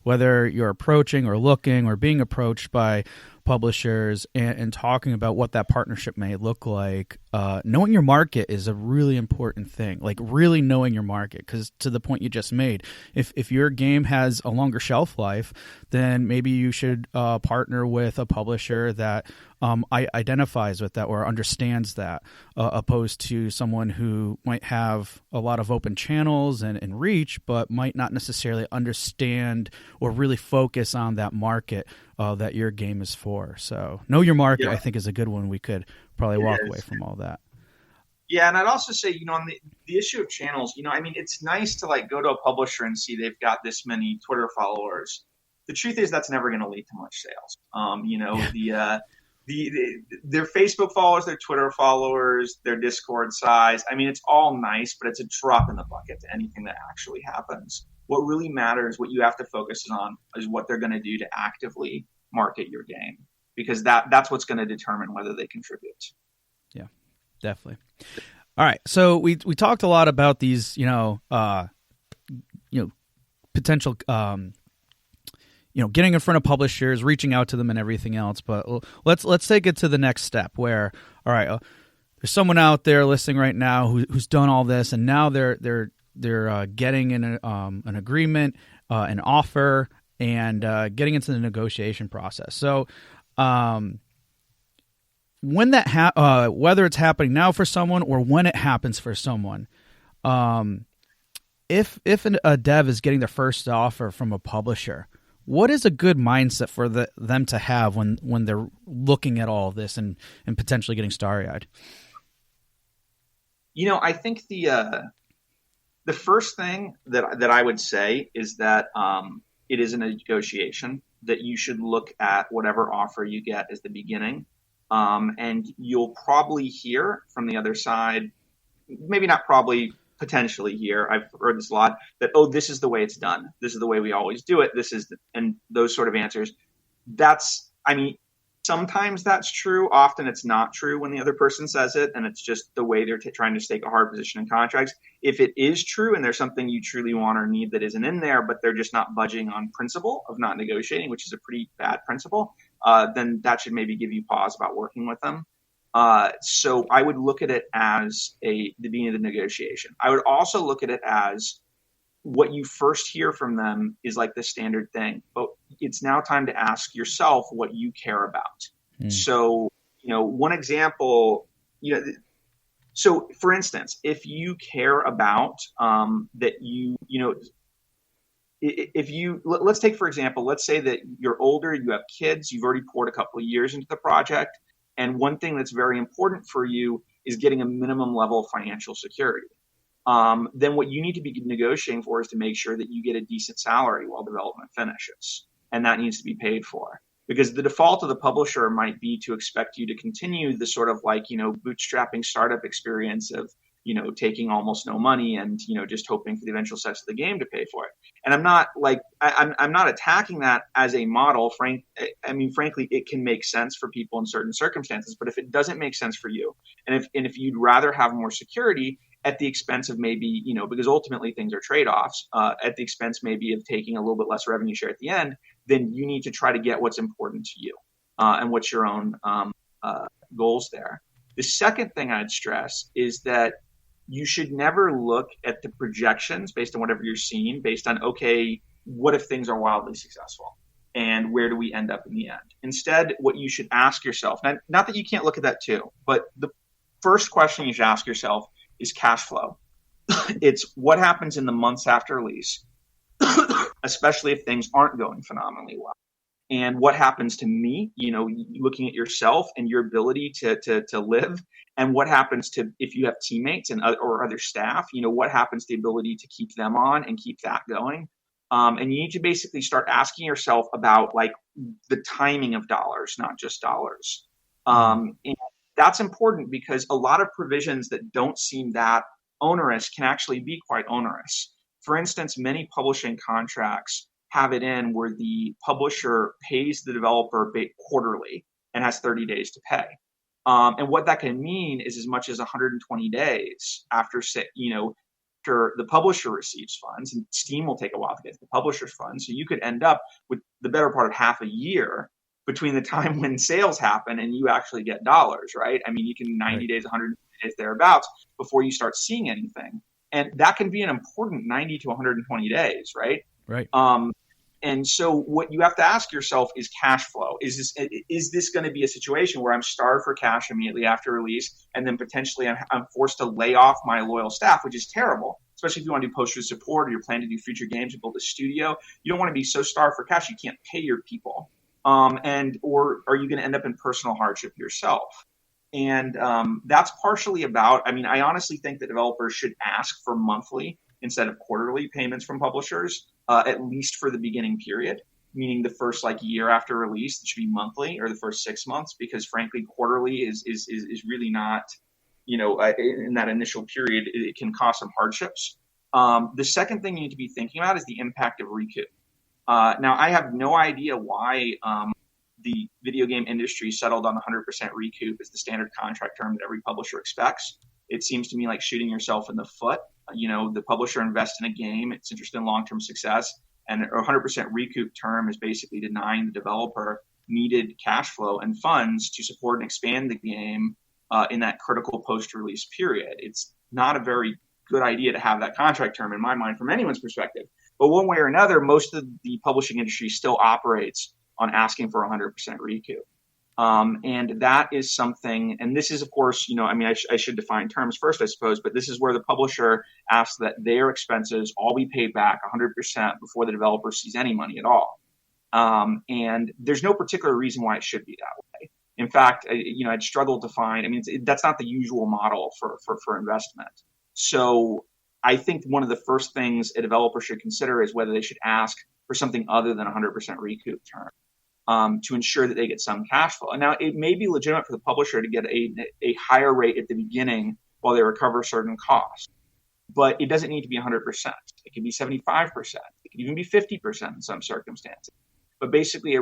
whether you're approaching or looking or being approached by publishers and talking about what that partnership may look like, knowing your market is a really important thing. Like really knowing your market, because to the point you just made, if your game has a longer shelf life, then maybe you should partner with a publisher that identifies with that or understands that, opposed to someone who might have a lot of open channels and reach, but might not necessarily understand or really focus on that market that your game is for. So know your market, yeah. I think, is a good one. We could probably walk away from all that. Yeah, and I'd also say, on the issue of channels, it's nice to like go to a publisher and see they've got this many Twitter followers. The truth is that's never going to lead to much sales. Their Facebook followers, their Twitter followers, their Discord size. It's all nice, but it's a drop in the bucket to anything that actually happens. What really matters, what you have to focus on, is what they're going to do to actively market your game, because that's what's going to determine whether they contribute. Yeah, definitely. All right, so we talked a lot about these, potential, getting in front of publishers, reaching out to them, and everything else. But let's take it to the next step, where, all right, there's someone out there listening right now who's done all this, and now they're getting an agreement, an offer, and getting into the negotiation process. So when that whether it's happening now for someone or when it happens for someone, if a dev is getting their first offer from a publisher, what is a good mindset for them to have when they're looking at all of this and potentially getting starry-eyed? I think the first thing that I would say is that it is a negotiation, that you should look at whatever offer you get as the beginning. And you'll probably hear from the other side, maybe not probably, potentially hear, I've heard this a lot, that, this is the way it's done. This is the way we always do it. And those sort of answers. Sometimes that's true. Often it's not true when the other person says it, and it's just the way they're trying to stake a hard position in contracts. If it is true and there's something you truly want or need that isn't in there, but they're just not budging on principle of not negotiating, which is a pretty bad principle, then that should maybe give you pause about working with them. So I would look at it as the beginning of the negotiation. I would also look at it as what you first hear from them is like the standard thing, but it's now time to ask yourself what you care about. So, one example, so for instance, if you care about that let's take, for example, let's say that you're older, you have kids, you've already poured a couple of years into the project. And one thing that's very important for you is getting a minimum level of financial security. Then what you need to be negotiating for is to make sure that you get a decent salary while development finishes. And that needs to be paid for. Because the default of the publisher might be to expect you to continue the sort of bootstrapping startup experience of, taking almost no money and, just hoping for the eventual success of the game to pay for it. And I'm not I'm not attacking that as a model. Frankly, it can make sense for people in certain circumstances. But if it doesn't make sense for you, and if you'd rather have more security at the expense of maybe, because ultimately things are trade-offs, at the expense maybe of taking a little bit less revenue share at the end, then you need to try to get what's important to you and what's your own goals there. The second thing I'd stress is that you should never look at the projections based on whatever you're seeing, based on, okay, what if things are wildly successful? And where do we end up in the end? Instead, what you should ask yourself, not that you can't look at that too, but the first question you should ask yourself is cash flow. It's what happens in the months after release, especially if things aren't going phenomenally well. And what happens to me, looking at yourself and your ability to live, and what happens to, if you have teammates or other staff, what happens to the ability to keep them on and keep that going. And you need to basically start asking yourself about the timing of dollars, not just dollars. And that's important because a lot of provisions that don't seem that onerous can actually be quite onerous. For instance, many publishing contracts have it in where the publisher pays the developer quarterly and has 30 days to pay. And what that can mean is as much as 120 days after, after the publisher receives funds, and Steam will take a while to get to the publisher's funds. So you could end up with the better part of half a year between the time when sales happen and you actually get dollars, right? I mean, you can 90 days, 100 days thereabouts before you start seeing anything. And that can be an important 90 to 120 days, right? Right. And so what you have to ask yourself is cash flow. Is this going to be a situation where I'm starved for cash immediately after release, and then potentially I'm forced to lay off my loyal staff, which is terrible, especially if you want to do post-release support or you're planning to do future games and build a studio. You don't want to be so starved for cash you can't pay your people. Or are you going to end up in personal hardship yourself? And that's partially about, I mean, I honestly think that developers should ask for monthly instead of quarterly payments from publishers, at least for the beginning period, meaning the first year after release, it should be monthly, or the first 6 months, because frankly, quarterly is really not, in that initial period, it can cause some hardships. The second thing you need to be thinking about is the impact of recoup. Now, I have no idea why the video game industry settled on 100% recoup as the standard contract term that every publisher expects. It seems to me like shooting yourself in the foot. The publisher invests in a game, it's interested in long-term success, and a 100% recoup term is basically denying the developer needed cash flow and funds to support and expand the game in that critical post-release period. It's not a very good idea to have that contract term, in my mind, from anyone's perspective. But one way or another, most of the publishing industry still operates on asking for 100% recoup. And that is something, and this is, of course, I should define terms first, I suppose, but this is where the publisher asks that their expenses all be paid back 100% before the developer sees any money at all. And there's no particular reason why it should be that way. In fact, I'd struggled to find, that's not the usual model for investment. So I think one of the first things a developer should consider is whether they should ask for something other than 100% recoup term. To ensure that they get some cash flow. And now it may be legitimate for the publisher to get a higher rate at the beginning while they recover certain costs, but it doesn't need to be 100%. It can be 75%. It can even be 50% in some circumstances. But basically,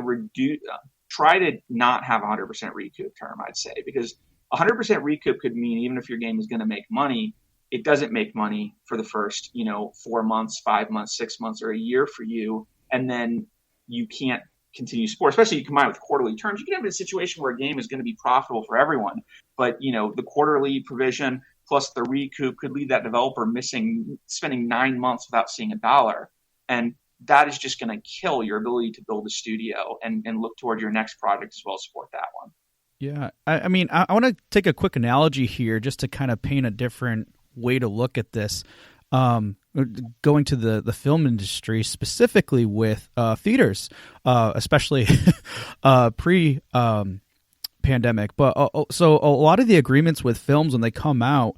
try to not have 100% recoup term, I'd say, because 100% recoup could mean even if your game is going to make money, it doesn't make money for the first 4 months, 5 months, 6 months, or a year for you, and then you can't continue support, especially you combine with quarterly terms. You can have a situation where a game is going to be profitable for everyone, but the quarterly provision plus the recoup could leave that developer spending 9 months without seeing a dollar, and that is just going to kill your ability to build a studio and look toward your next project as well as support that one. Yeah, I want to take a quick analogy here just to kind of paint a different way to look at this. Going to the film industry, specifically with theaters, especially pre-pandemic. But so a lot of the agreements with films when they come out,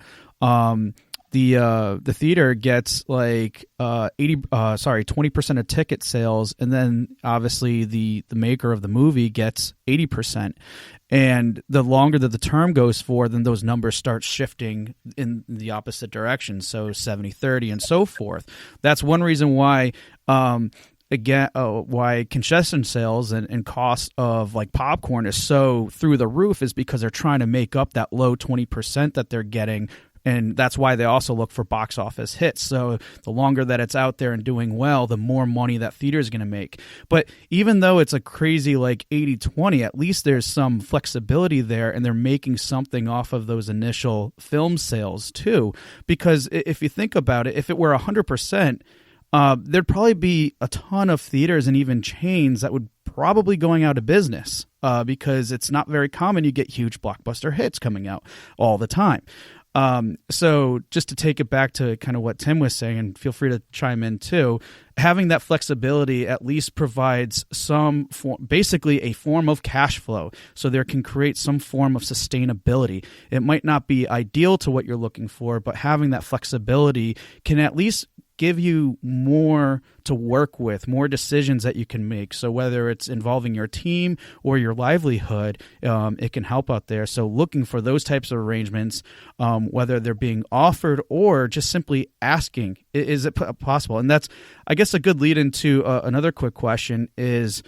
the theater gets 20% of ticket sales, and then obviously the maker of the movie gets 80%. And the longer that the term goes for, then those numbers start shifting in the opposite direction. So 70-30 and so forth. That's one reason why, why concession sales and cost of popcorn is so through the roof, is because they're trying to make up that low 20% that they're getting. And that's why they also look for box office hits. So the longer that it's out there and doing well, the more money that theater is going to make. But even though it's a crazy 80-20, at least there's some flexibility there, and they're making something off of those initial film sales too. Because if you think about it, if it were 100%, there'd probably be a ton of theaters and even chains that would probably going out of business because it's not very common you get huge blockbuster hits coming out all the time. So just to take it back to kind of what Tim was saying, and feel free to chime in too, having that flexibility at least provides basically a form of cash flow, so there can create some form of sustainability. It might not be ideal to what you're looking for, but having that flexibility can at least give you more to work with, more decisions that you can make. So whether it's involving your team or your livelihood, it can help out there. So looking for those types of arrangements, whether they're being offered or just simply asking, is it possible? And that's, I guess, a good lead into another quick question is,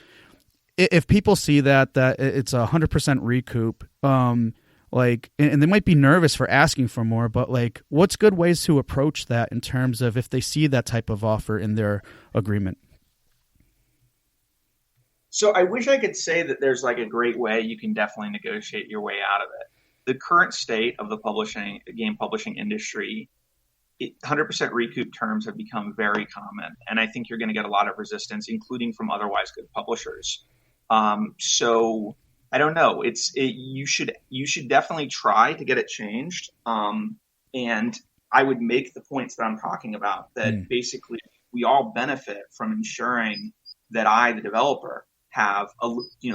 if people see that it's 100% recoup, Like, and they might be nervous for asking for more, but like, what's good ways to approach that in terms of if they see that type of offer in their agreement? So I wish I could say that there's like a great way you can definitely negotiate your way out of it. The current state of the game publishing industry, 100% recoup terms have become very common, and I think you're going to get a lot of resistance, including from otherwise good publishers. So I don't know. You should definitely try to get it changed. And I would make the points that I'm talking about, that basically we all benefit from ensuring that I, the developer, have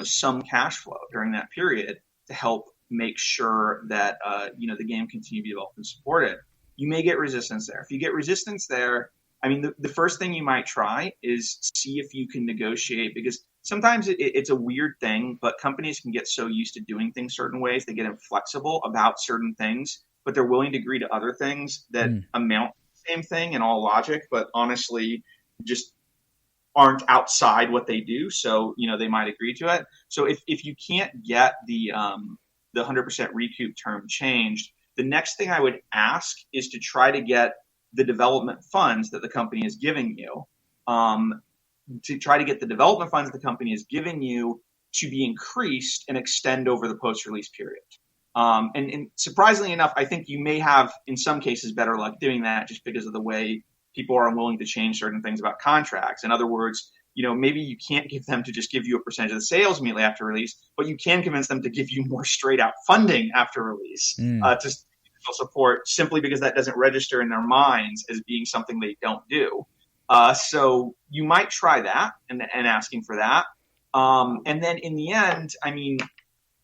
some cash flow during that period to help make sure that the game continue to be developed and supported. You may get resistance there. If you get resistance there, I mean, the first thing you might try is see if you can negotiate, because sometimes it's a weird thing, but companies can get so used to doing things certain ways, they get inflexible about certain things, but they're willing to agree to other things that amount to the same thing in all logic, but honestly just aren't outside what they do. So, they might agree to it. So if you can't get the 100% recoup term changed, the next thing I would ask is to try to get the development funds that the company is giving you, to be increased and extend over the post-release period. And surprisingly enough, I think you may have, in some cases, better luck doing that just because of the way people are unwilling to change certain things about contracts. In other words, maybe you can't get them to just give you a percentage of the sales immediately after release, but you can convince them to give you more straight out funding after release to support, simply because that doesn't register in their minds as being something they don't do. So you might try that and asking for that. And then in the end, I mean,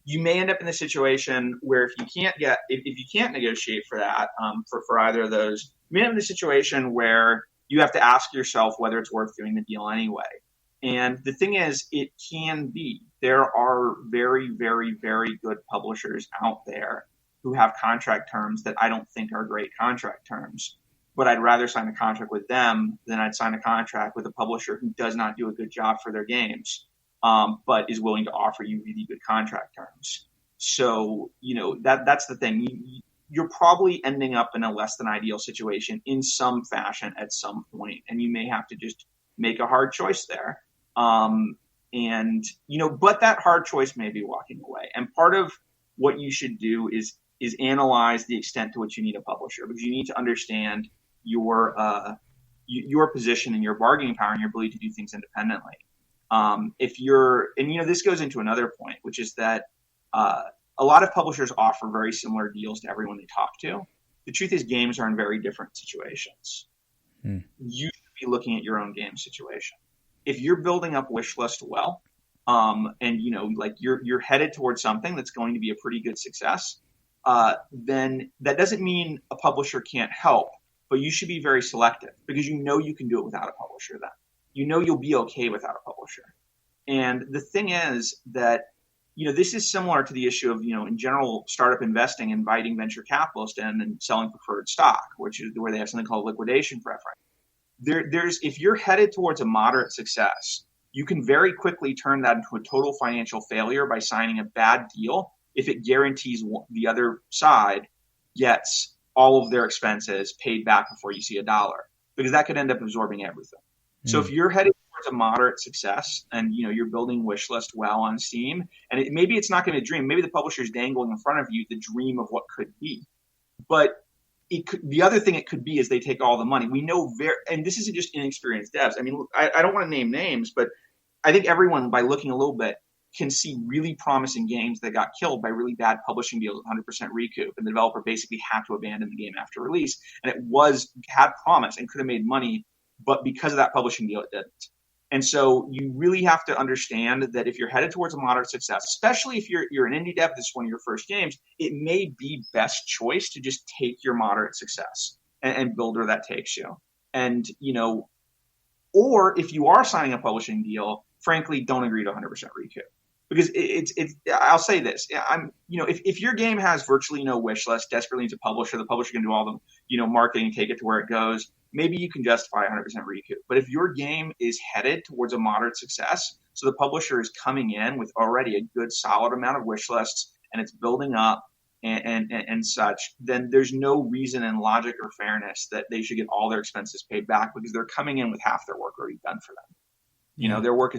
you may end up in a situation where if you can't negotiate for that, for either of those, you may end up in a situation where you have to ask yourself whether it's worth doing the deal anyway. And the thing is, it can be. There are very, very, very good publishers out there who have contract terms that I don't think are great contract terms. But I'd rather sign a contract with them than I'd sign a contract with a publisher who does not do a good job for their games, but is willing to offer you really good contract terms. So, that's the thing. You're probably ending up in a less than ideal situation in some fashion at some point, and you may have to just make a hard choice there. But that hard choice may be walking away. And part of what you should do is analyze the extent to which you need a publisher, because you need to understand your position and your bargaining power and your ability to do things independently. This goes into another point, which is that a lot of publishers offer very similar deals to everyone they talk to. The truth is, games are in very different situations. You should be looking at your own game situation. If you're building up wish list well, and you're headed towards something that's going to be a pretty good success, then that doesn't mean a publisher can't help, but you should be very selective, because you can do it without a publisher then. You'll be okay without a publisher. And the thing is that, this is similar to the issue of, in general, startup investing, inviting venture capitalists in and selling preferred stock, which is where they have something called liquidation preference. If you're headed towards a moderate success, you can very quickly turn that into a total financial failure by signing a bad deal if it guarantees the other side gets all of their expenses paid back before you see a dollar, because that could end up absorbing everything. So if you're headed towards a moderate success and you're building wish list well on Steam, and maybe it's not going to be a dream, maybe the publisher's dangling in front of you the dream of what could be, but the other thing it could be is they take all the money. We know and this isn't just inexperienced devs. I mean, I don't want to name names, but I think everyone, by looking a little bit, can see really promising games that got killed by really bad publishing deals with 100% recoup, and the developer basically had to abandon the game after release. And it had promise and could have made money, but because of that publishing deal, it didn't. And so you really have to understand that if you're headed towards a moderate success, especially if you're an indie dev, this is one of your first games, it may be best choice to just take your moderate success and build where that takes you. And, or if you are signing a publishing deal, frankly, don't agree to 100% recoup. Because I'll say this, if your game has virtually no wish list, desperately needs a publisher, the publisher can do all the, marketing, take it to where it goes, maybe you can justify 100% recoup. But if your game is headed towards a moderate success, so the publisher is coming in with already a good solid amount of wish lists and it's building up, and such, then there's no reason in logic or fairness that they should get all their expenses paid back, because they're coming in with half their work already done for them. You know, their work